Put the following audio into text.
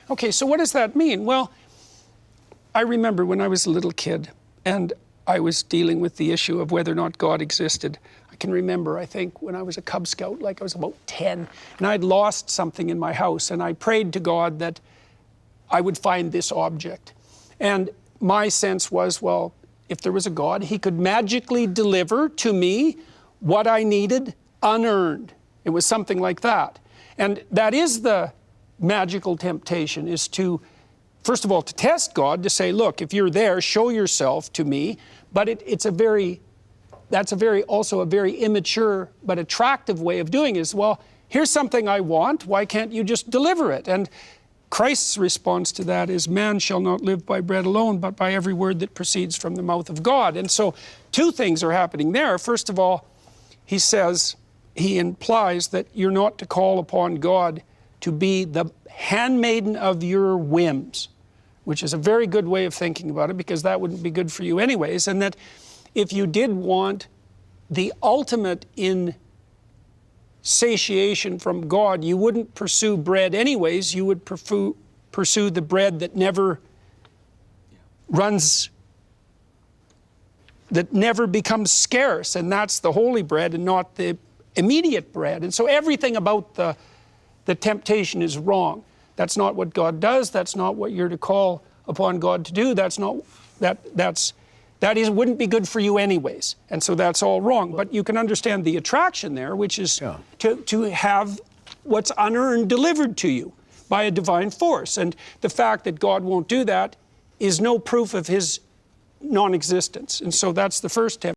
Okay, so what does that mean? Well, I remember when I was a little kid and I was dealing with the issue of whether or not God existed. I can remember, I think, when I was a Cub Scout, like I was about 10, and I'd lost something in my house, and I prayed to God that I would find this object. And my sense was, well, if there was a God, he could magically deliver to me what I needed unearned. It was something like that. And that is the magical temptation, is to, first of all, to test God, to say, look, if you're there, show yourself to me. But that's also a very immature but attractive way of doing it, is, well, here's something I want, why can't you just deliver it? And Christ's response to that is, man shall not live by bread alone, but by every word that proceeds from the mouth of God. And so two things are happening there. First of all, he implies that you're not to call upon God to be the handmaiden of your whims, which is a very good way of thinking about it, because that wouldn't be good for you anyways. And that if you did want the ultimate in satiation from God, you wouldn't pursue bread anyways. You would pursue the bread that never runs, that never becomes scarce, and that's the holy bread and not the immediate bread. And so everything about the temptation is wrong. That's not what God does. That's not what you're to call upon God to do. Wouldn't be good for you anyways. And so that's all wrong. But you can understand the attraction there, which is to have what's unearned delivered to you by a divine force. And the fact that God won't do that is no proof of his non-existence. And so that's the first temptation.